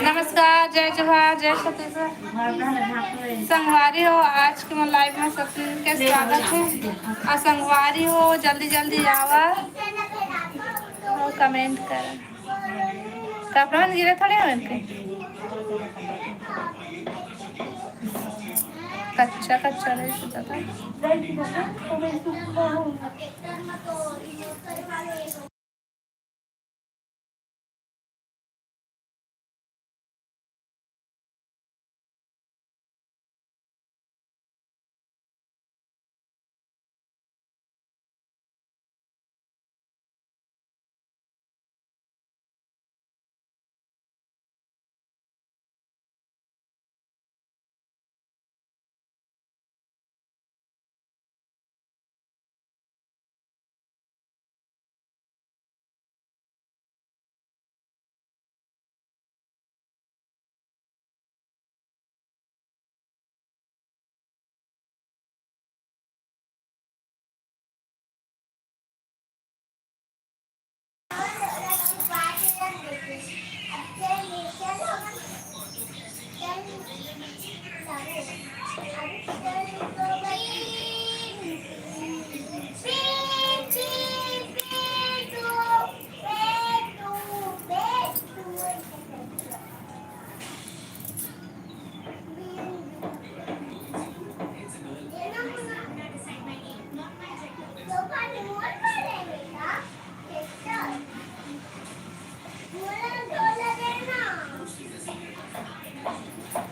नमस्कार, जय जोहार, जय छत्तीसगढ़। संगवारी हो, आज के मैं लाइव में सब के स्वागत है। और संगवारी हो, जल्दी जल्दी आवा और कमेंट कर। कपड़ा में गिरे थोड़े हो इनके, कच्चा कच्चा नहीं सुता था।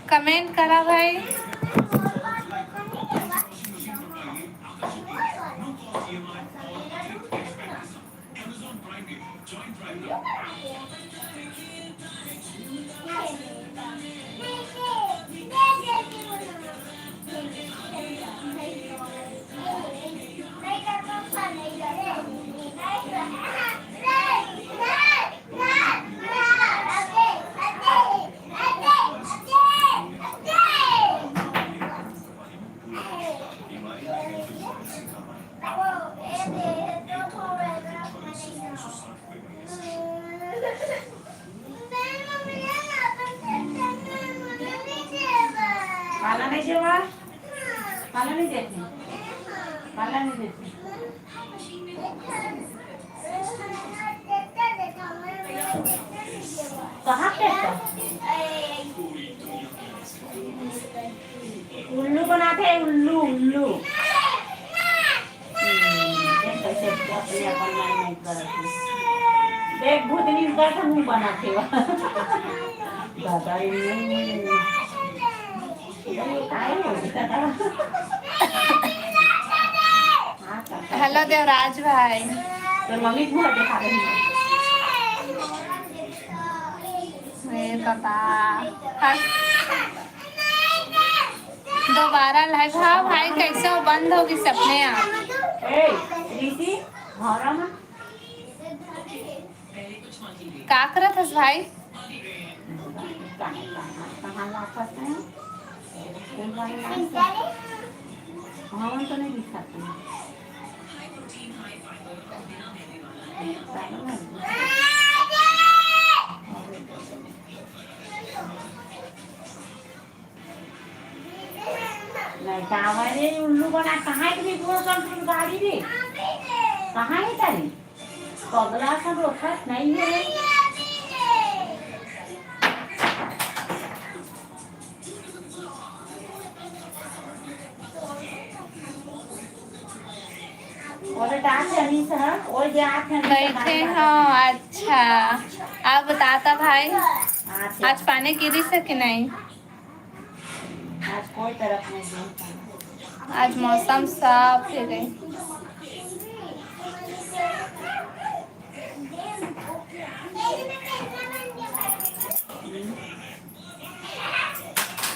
कमेंट करा भाई। पाला नहीं देवा, पाला नहीं देते, पाला नहीं देते। कहाँ पे उल्लू बनाते हैं, उल्लू उल्लू। देख भूतनी का मुंह बनाते हो दादा। हेलो देवराज भाई, तो मम्मी को दिखा रही है। दोबारा लाइव। हाँ भाई, कैसे हो? बंद होगी सपने आप। क्या करत हस भाई? हाँ तो नहीं दिखाती। नहीं उल्लू बना कहाँ भी गाड़ी भी कहाँ है तारी पगला सब रोकत नहीं है। बैठे हाँ। अच्छा, आप बताता भाई, आज पानी गिरी से कि नहीं? आज कोई तरफ नहीं। आज मौसम साफ है गई।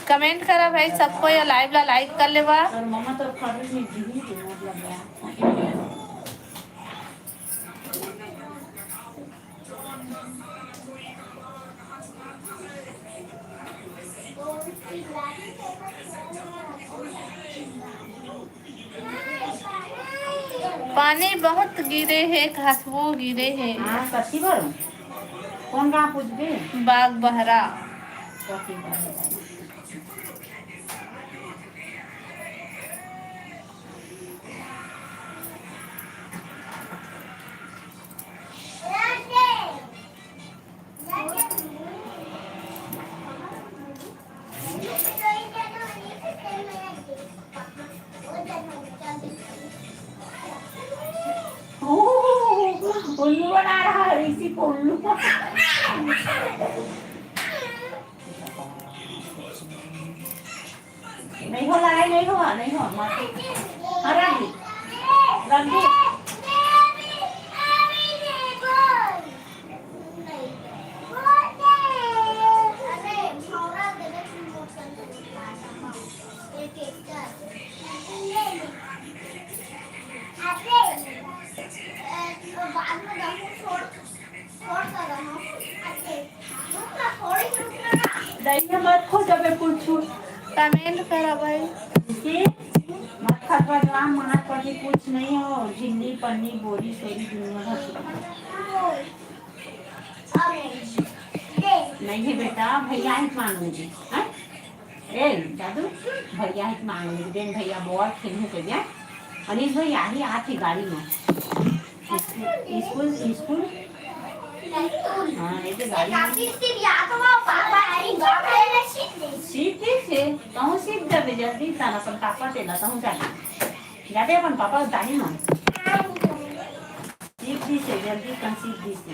कमेंट करा भाई सबको, या लाइव ला लाइक कर लेवा। पानी बहुत गिरे है, घासबो गिरे है। हाँ कथी भरो कौन गाँव पूछबे बाग बहरा। कथी भरो उल्लू बना रहा है इसी को उल्लू नहीं हो लड़ाई नहीं हुआ नहीं हो मत हाँ रख दे दही मत खो जब कुछ कमेंट करो भाई। मत खटवा मार पड़ी कुछ नहीं हो झिल्ली पन्नी बोरी सोरी दुनिया नहीं है बेटा भैया ही मांगूंगी ए दादू भैया ही मांगूंगी देन भैया बहुत खेलने के लिए अनिश भैया ही आती गाड़ी में स्कूल स्कूल हाँ ये तो गाड़ी सीख से कहूँ सीख जाबे जल्दी ताना अपन पापा देला कहूँ जाते अपन पापा दानी में सीख दी से जल्दी कन सीख दी से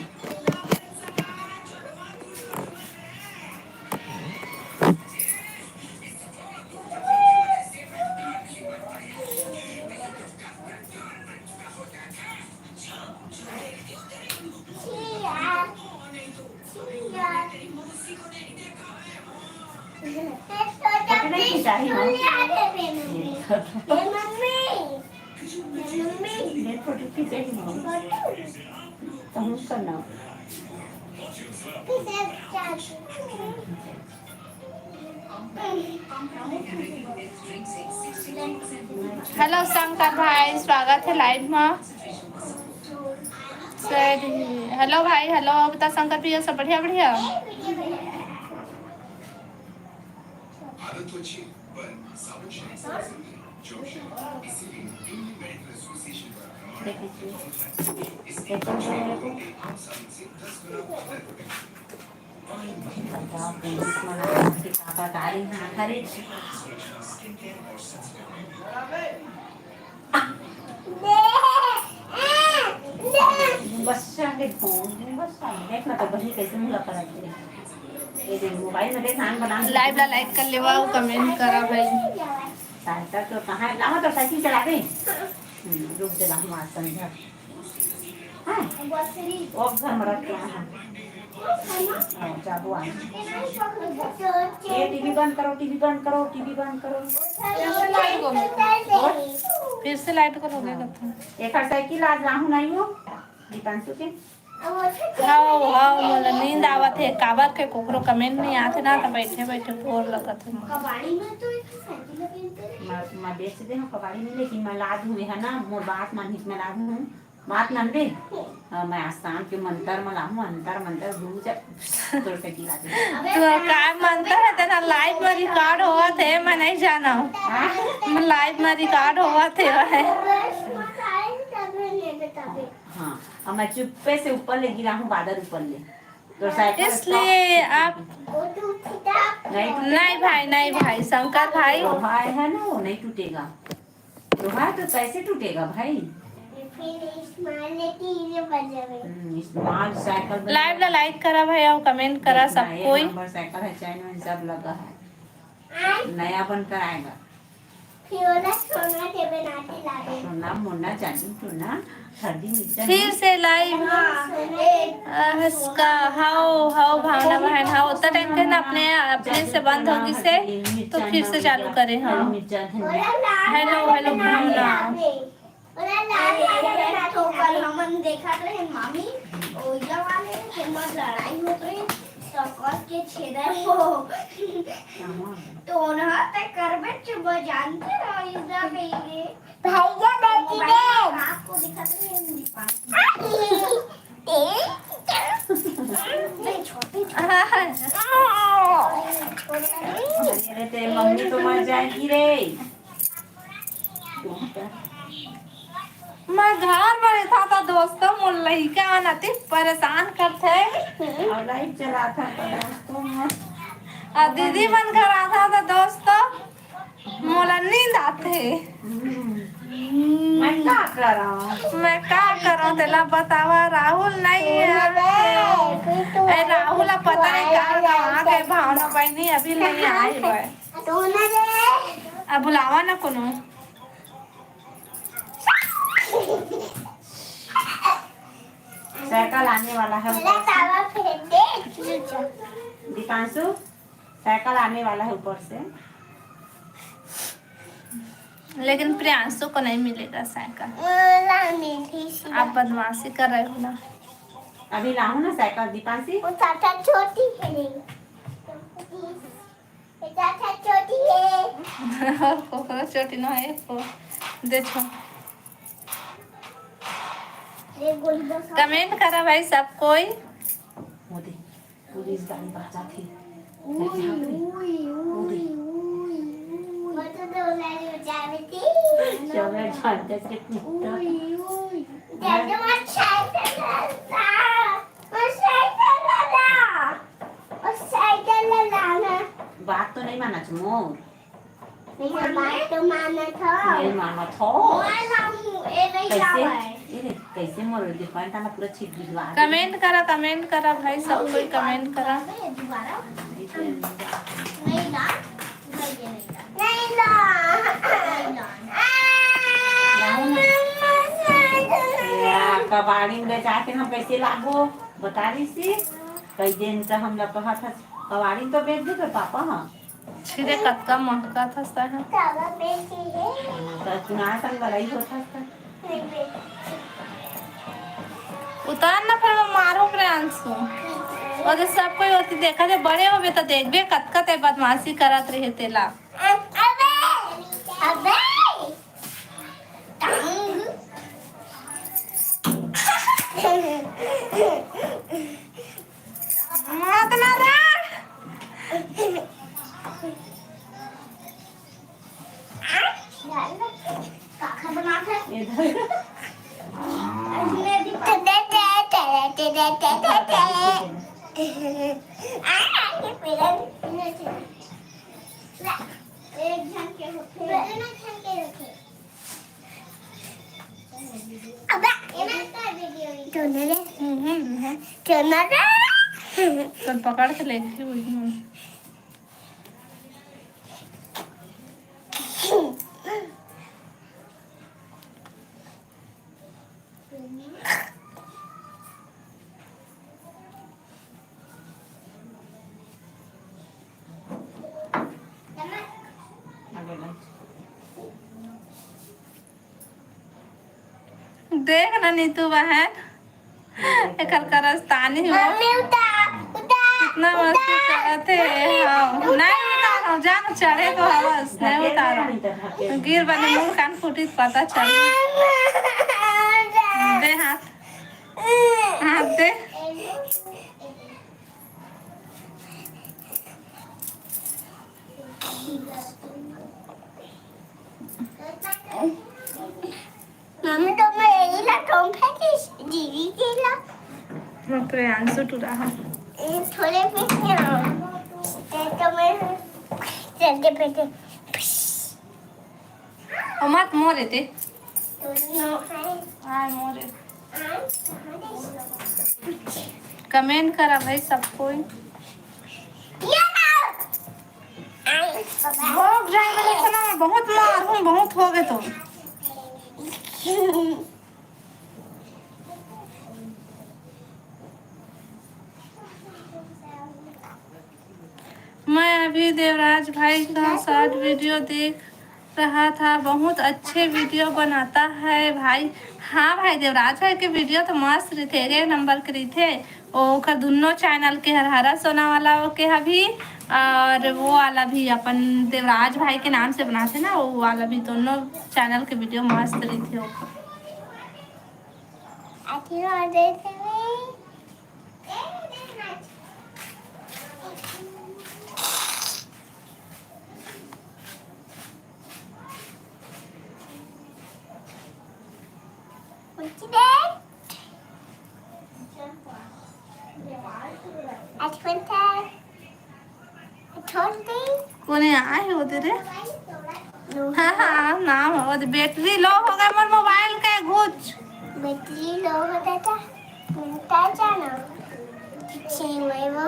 हेलो शंकर भाई, स्वागत है लाइव में। हेलो भाई, हेलो बता शंकर भैया, सब बढ़िया बढ़िया। मोबाइल में लाइव ला लाइक कर लेवा, कमेंट करा भाई। साइकिल तो कहाँ है लामा तो साइकिल चला दे रुक दे लामा आज संध्या हाँ वो घर में रख के आना जाबू आना ये टीवी बंद करो टीवी बंद करो टीवी बंद करो फिर से लाइट करोगे कब एक साइकिल आज लाहू नहीं हो दीपांशु के हाओ हाओ मोला नींद आवत है, काबर के कोकरो कमेंट नहीं आते ना, तो बैठे बैठे बोर लगत है। कबाड़ी में तो साइकिल पहनते मैं बेच दे हूँ कबाड़ी में, लेकिन मैं लाद हूँ है ना मोर बात मान हित में लाद हूँ बात मान दे मैं आसान के मंतर में लाहूँ अंतर मंतर दूर जा तोड़ के गिरा दे तो काय मनता है तेरा लाइव में रिकॉर्ड हुआ थे, मैं नहीं जाना मैं लाइव में रिकॉर्ड हुआ थे हाँ अब मैं चुप्पे से ऊपर ले गिरा हूँ बादल ऊपर ले तो साइकिल इसलिए आप नहीं भाई, नहीं भाई शंकर भाई लोहा है ना वो नहीं टूटेगा, लोहा तो कैसे टूटेगा भाई। साइकिल लाइव ला लाइक करा भाई और कमेंट करा सब कोई। साइकिल है चैन में सब लगा है, नया बन कर आएगा। सोना मोना चांदी सोना सर्दी मिर्चा फिर से लाइव हंसका हाओ हाओ भावना बहन हाओ उतना टाइम के ना अपने से बंद होगी से तो फिर से चालू करें हम। हेलो हेलो भावना देखा रहे मामी वाले लड़ाई हो रही तो सकल के छेदर हो तो ना ते करबे चुब जानते रहो इधर पे ये भैया बेटी दे आपको दिखाते हैं नहीं छोटी अरे तेरी मम्मी तो मर जाएगी रे। मैं घर में था तो दोस्तों मोर लड़का आती परेशान करते और लाइट चला था तो दोस्तों में और दीदी बन घर आता था दोस्तों मोला नींद आते। मैं क्या करा मैं क्या करूं तेला बतावा राहुल नहीं है। ए राहुल अब पता नहीं कहाँ के भावना बहनी अभी नहीं आई है। अब बुलावा ना कोनो। साइकिल आने वाला है दीपांशु, साइकिल आने वाला है ऊपर से। लेकिन प्रियांशु को नहीं मिलेगा साइकिल। आप बदमाशी कर रहे हो ना। अभी लाऊं ना साइकिल दीपांशी। वो चाचा छोटी है चाचा छोटी है कोकरो चोटी ना है को देखो। ये गोली बस कमेंट करा भाई सब कोई। मोदी पुलिस गाड़ी बचा थी। चौबे झाड़ते से कुत्ता। बात तो नहीं माना मोर। बात तो माना था नहीं माना था। कैसे मोर दिखाएं ता ना पूरा छिप भिजवा। कमेंट करा भाई सब कोई कमेंट करा। नहीं ला नहीं ला कबाड़ी में जाके हम कैसे लागो बता रही सी। कई दिन से हम लोग कहा था कबाड़ी तो बेच दे पापा। हाँ छिरे कतका महका था सह चावल बेची है तो चुनाव संग लड़ाई होता था। उतार ना फिर मैं मारो प्रियांशु। और जो सब कोई होती देखा जब बड़े हो तो देखबे कतका ते बदमाशी करत रहे तेला। अबे अबे मत ना रे। काका बना था इधर तो पकड़ के लेके हुई हूँ। देख ना नीतू बहन एक करस्तानी हो कितना मस्ती करते हाँ नहीं उतारो जान चढ़े तो हवस नहीं उतारो गिर बने मुंह कान फूटी पता चले। दे हाथ हाथ दे। मम्मी तो मैं यही ला टोम फेंकी दीदी के ला मैं प्रियांशु टू रहा थोड़े पे तो मैं चलते पेटे और मत मोरे ते नो हाँ मोरे। कमेंट करा भाई सब कोई। बहुत ड्राइवर इतना बहुत मार हूँ बहुत हो गए तो। मैं अभी देवराज भाई का शॉर्ट वीडियो देख रहा था। बहुत अच्छे वीडियो बनाता है भाई। हाँ भाई, देवराज भाई के वीडियो तो मस्त रही थे, एक नंबर के रही थे। ओकर दोनों चैनल के हरहरा सोना वाला के अभी और वो वाला भी अपन देवराज भाई के नाम से बनाते ना, वो वाला भी, दोनों चैनल के वीडियो मस्त रही थे ओकर। कोने आए हो तेरे? हाँ हाँ, नाम हो बैटरी लो हो गया मोर मोबाइल के घुच। बैटरी लो हो गया था, मिलता जाना छेवे वो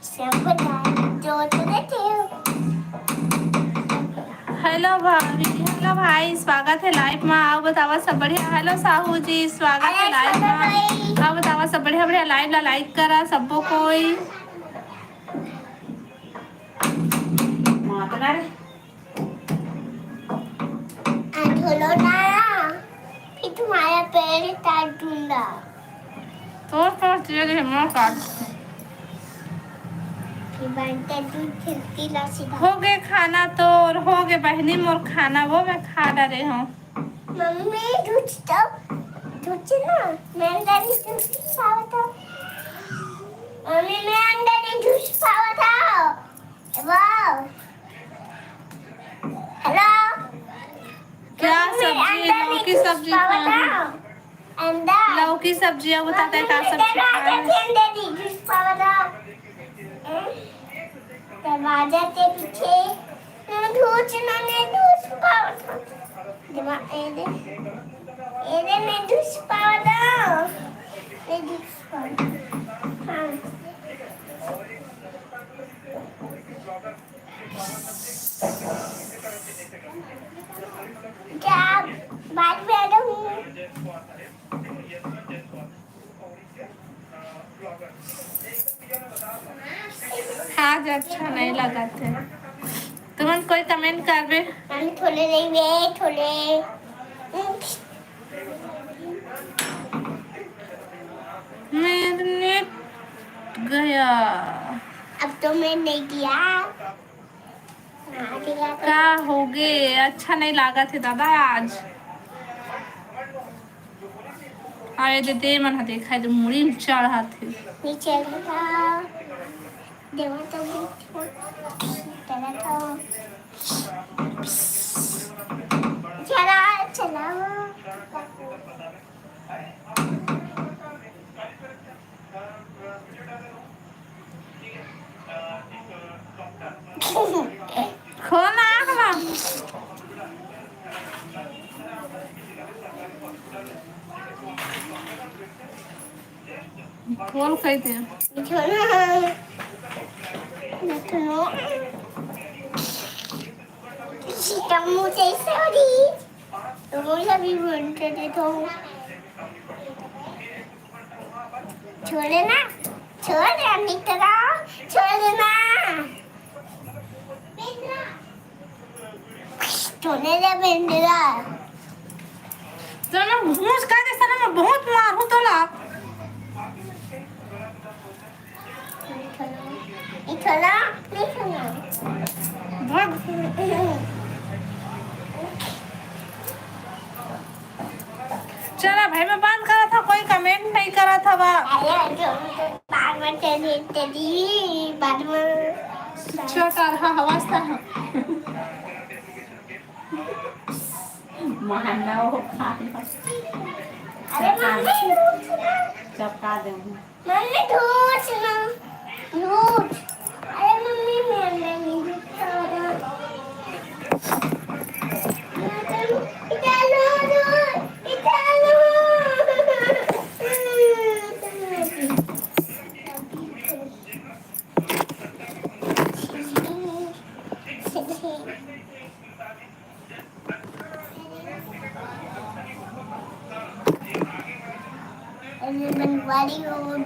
सब जो तो देते हो। हेलो भाभी, हेलो भाई, स्वागत है लाइव में। आओ बतावा सब बढ़िया। हेलो साहू जी, स्वागत है लाइव में। आओ बतावा सब बढ़िया बढ़िया। लाइव ला लाइक करा सबको कोई। मातना रे धोलो ना, फिर तुम्हारा पैर काट दूंगा। तो तेरे मुंह काट। बनते दूध खिलती ला सीधा। हो गए खाना तो, और हो गए बहनी मोर खाना, वो मैं खा डाले हूँ। मम्मी दूध ना, मैं अंदर ही दूध पावा था। मम्मी मैं अंदर ही दूध पावा था। वाह, हेलो। क्या सब्जी? लौकी सब्जी खानी। अंदर लौकी सब्जी अब बताते हैं क्या सब्जी खानी। दूध पावा था। दरवाजा के पीछे दूध पावा था। दिमाग एदे में दूध पावा था। ये दूध पावा। हाँ। क्या बात कर रहा हूँ? आज अच्छा नहीं लगा थे। तुम कोई कमेंट कर बे। थोड़े नहीं वे थोड़े। मेरा नेट गया। अब तो मैं नहीं दिया। क्या हो गए? अच्छा नहीं लगा थे दादा आज। आए दे मन हा देखा तो मुड़ी में चढ़ा थे। नीचे लगा देवा तो चला तो चला चला। खोना आँख खोल कहते हैं। मुझे सॉरी तो मुझे भी बोलते थे तो छोड़ देना, छोड़ देना मित्रा, छोड़ देना, छोड़ने दे बेंद्रा। तो मैं घूस का दे साला, मैं बहुत मारूं तो ला। इतना नहीं भाग। चला भाई, मैं बात करा था, कोई कमेंट नहीं करा था बा। बाद में छोटा रहा हवास्ता है। महंगा हो खा अरे चपका दूँ। मम्मी धूच ना धूच। अरे मम्मी मैं अंदर नहीं धूच।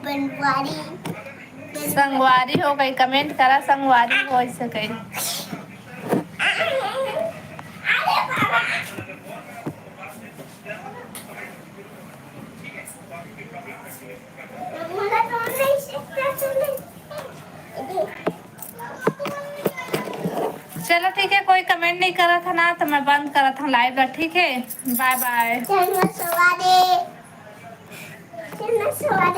बनवारी संगवारी हो गई, कमेंट करा संगवारी हो ऐसे कही। मला तोंड नाही शिकता चलो ठीक है, कोई कमेंट नहीं करा था ना तो मैं बंद करा था लाइव। ठीक है, बाय बाय। चलो सवारी